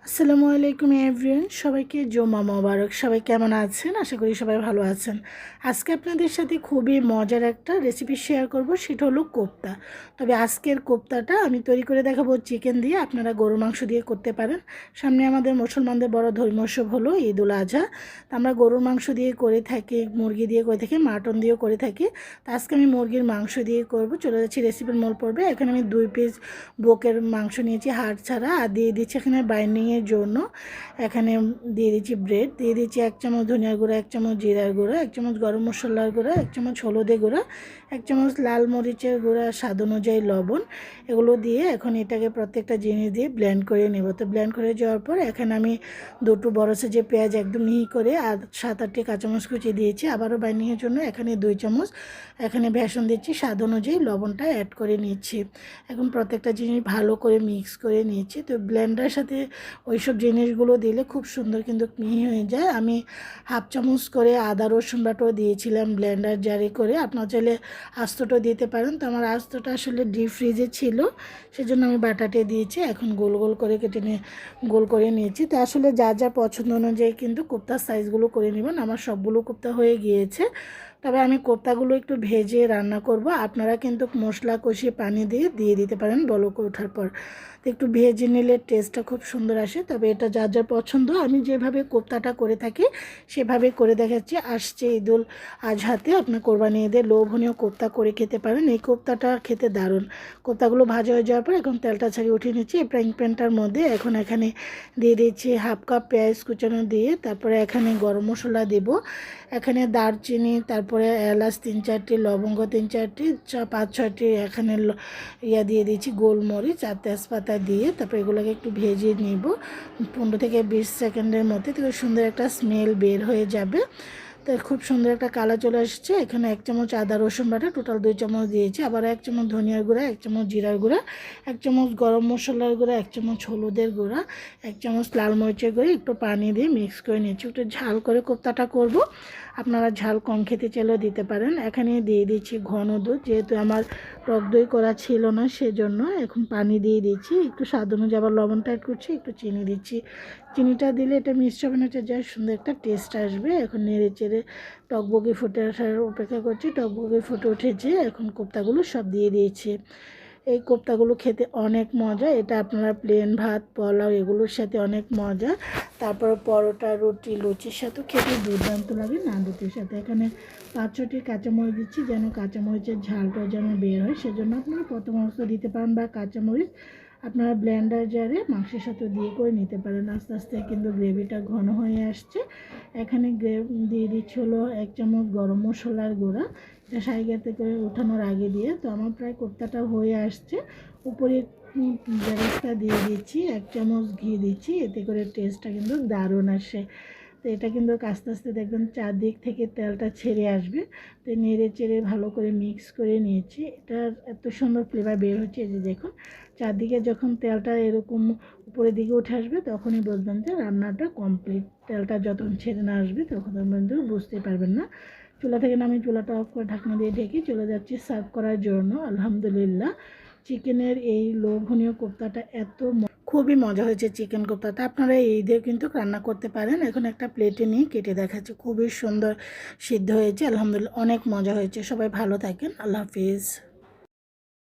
আসসালামু আলাইকুম এভরিওয়ান, সবাইকে জুমা মোবারক। সবাই কেমন আছেন? আশা করি সবাই ভালো আছেন। আজকে আপনাদের সাথে খুবই মজার একটা রেসিপি শেয়ার করব, সেটা হলো কোপ্তা। তবে আজকের কোপ্তাটা আমি তৈরি করে দেখাবো চিকেন দিয়ে। আপনারা গরুর মাংস দিয়ে করতে পারেন। সামনে আমাদের মুসলমানদের বড় ধর্মীয় উৎসব হলো ঈদ উল আজহা। তো আমরা গরুর মাংস দিয়ে করে থাকি, মুরগি দিয়ে করে থাকি, মাটন দিয়েও করে থাকি। তো আজকে আমি মুরগির মাংস দিয়ে করব। চলে যাচ্ছি রেসিপির মূল পর্বে। এখানে আমি 2 পিস বকের মাংস নিয়েছি হাড় ছাড়া, আর দিয়ে দিচ্ছি এখানে বাইন্ডিংয়ের জন্য এখানে দিয়ে দিচ্ছি ব্রেড, দিয়ে দিচ্ছি 1 চামচ ধনিয়ার গুঁড়া, 1 চামচ জিরার গুঁড়া, 1 চামচ গরম মশলার গুঁড়া, 1 চামচ হলুদের গুঁড়া, 1 চামচ লাল মরিচের গুঁড়া, স্বাদ অনুযায়ী লবণ। এগুলো দিয়ে এখন এটাকে প্রত্যেকটা জিনিস দিয়ে ব্লেন্ড করে নেব। তো ব্লেন্ড করে যাওয়ার পর এখানে আমি 2টো বড় সাইজের পেঁয়াজ একদম মিহি করে আর 7-8টি কাঁচামরিচ কুচি দিয়েছি। আবারও বাইন্ডিংয়ের জন্য এখানে 2 চামচ এখানে বেসন দিচ্ছি, স্বাদ অনুযায়ী লবণটা অ্যাড করে নিচ্ছি। এখন প্রত্যেকটা জিনিস ভালো করে মিক্স করে নিয়েছি। তো ব্লেন্ডারের সাথে ওইসব জিনিসগুলো দিলে খুব সুন্দর কিন্তু মিহি হয়ে যায়। আমি 1/2 চামচ করে আদা রসুন বাটাও দিয়েছিলাম ব্লেন্ডার জারে করে। আপনার চাইলে আস্তটাও দিতে পারেন। তো আমার আস্তটা আসলে ডিপ ফ্রিজে ছিল, সেজন্য আমি বাটাতে দিয়েছি। এখন গোল গোল করে কেটে নিয়ে গোল করে নিয়েছি। তো আসলে যা যা পছন্দ অনুযায়ী কিন্তু কোপ্তার সাইজগুলো করে নেবেন। আমার সবগুলো কোপ্তা হয়ে গিয়েছে। তবে আমি কোপ্তাগুলো একটু ভেজে রান্না করব। আপনারা কিন্তু মশলা কষিয়ে পানি দিয়ে দিতে পারেন বলক ওঠার পর। তো একটু ভেজে নিলে টেস্টটা খুব সুন্দর আসে। তবে এটা যার যার পছন্দ, আমি যেভাবে কোপ্তাটা করে থাকি সেভাবে করে দেখাচ্ছি। আসছে ঈদুল আজহাতে আপনার কোরবানি ঈদে লোভনীয় কোপ্তা করে খেতে পারেন। এই কোপ্তাটা খেতে দারুণ। কোপ্তাগুলো ভাজা হয়ে যাওয়ার পর এখন তেলটা ছাড়িয়ে উঠিয়ে নিচ্ছি। এই ফ্রাইং প্যানটার মধ্যে এখন এখানে দিয়ে দিচ্ছি 1/2 কাপ পেঁয়াজ কুচানো দিয়ে, তারপরে এখানে গরম মশলা দেব, এখানে দারচিনি, তারপরে এলাচ 3-4টি, লবঙ্গ 3-4টি, 5-6টি এখানে দিয়ে দিচ্ছি গোলমরিচ আর তেজপাতা দিয়ে, তারপরে এগুলোকে একটু ভেজে নিব 15 থেকে 20 সেকেন্ডের মধ্যে। থেকে সুন্দর একটা স্মেল বের হয়ে যাবে। তো খুব সুন্দর একটা কালার চলে আসছে। এখানে 1 চামচ আদা রসুন বাটা, টোটাল 2 চামচ দিয়েছি। আবার 1 চামচ ধনিয়ার গুঁড়া, 1 চামচ জিরার গুঁড়া, 1 চামচ গরম মশলার গুঁড়া, 1 চামচ হলুদের গুঁড়া, 1 চামচ লাল মরিচের গুঁড়া, একটু পানি দিয়ে মিক্স করে নিচ্ছি। একটু ঝাল করে কোপ্তাটা করব। আপনারা ঝাল কম খেতে চাইলেও দিতে পারেন। এখানে দিয়ে দিচ্ছি ঘন দুধ, যেহেতু আমার টক দই করা ছিল না সেজন্য এখন পানি দিয়ে দিচ্ছি। একটু স্বাদ অনুযায়ী আবার লবণটা অ্যাড করছি, একটু চিনি দিচ্ছি। চিনিটা দিলে এটা মিষ্টি হবে না, এটা যা সুন্দর একটা টেস্ট আসবে। এখন নেড়ে চেড়ে টকবগে ফুটে আসার অপেক্ষা করছি। টকবগে ফুটে উঠেছে, এখন কোপ্তাগুলো সব দিয়ে দিয়েছি। এই কোপ্তাগুলো খেতে অনেক মজা। এটা আপনারা প্লেন ভাত, পোলাও এগুলোর সাথে অনেক মজা। তারপর পরোটা, রুটি, লুচির সাথেও খেতে দুর্দান্ত লাগে, নাড়ুটির সাথে। এখানে 5-6টি কাঁচামরিচ দিচ্ছি, যেন কাঁচামরিচের ঝালটা যেন বের হয়, সেজন্য আপনারা প্রথম অবস্থা দিতে পারেন, বা কাঁচামরিচ আপনারা ব্লেন্ডার জারে মাংসের সাথে দিয়ে করে নিতে পারেন। আস্তে আস্তে কিন্তু গ্রেভিটা ঘন হয়ে আসছে। এখানে দিয়ে দিচ্ছি হলো 1 চামচ গরম মশলার গুঁড়া, এটা সাইগাতে করে ওঠানোর আগে দিয়ে। তো আমার প্রায় কোপ্তাটা হয়ে আসছে। উপরে বেরেস্তা দিয়ে দিচ্ছি, 1 চামচ ঘি দিচ্ছি, এতে করে টেস্টটা কিন্তু দারুণ আসে। তো এটা কিন্তু আস্তে আস্তে দেখবেন চারদিক থেকে তেলটা ছেড়ে আসবে। তো নেড়ে চেড়ে ভালো করে মিক্স করে নিয়েছি। এটার এত সুন্দর ফ্লেভার বের হচ্ছে, এই যে দেখুন চারদিকে যখন তেলটা এরকম উপরের দিকে উঠে আসবে তখনই বুঝবেন যে রান্নাটা কমপ্লিট। তেলটা যখন ছেড়ে না আসবে তখন কিন্তু বুঝতে পারবেন না। চুলা থেকে নামিয়ে চুলাটা অফ করে ঢাকনা দিয়ে ঢেকে চলে যাচ্ছি সার্ভ করার জন্য। আলহামদুলিল্লাহ, চিকেনের এই লোভনীয় কোপ্তাটা খুবই মজা হয়েছে। চিকেন কোপ্তাটা আপনারা এই দিয়ে কিন্তু রান্না করতে পারেন। এখন একটা প্লেটে নিয়ে কেটে দেখাচ্ছি। খুবই সুন্দর সিদ্ধ হয়েছে, আলহামদুলিল্লাহ অনেক মজা হয়েছে। সবাই ভালো থাকেন, আল্লাহ হাফিজ।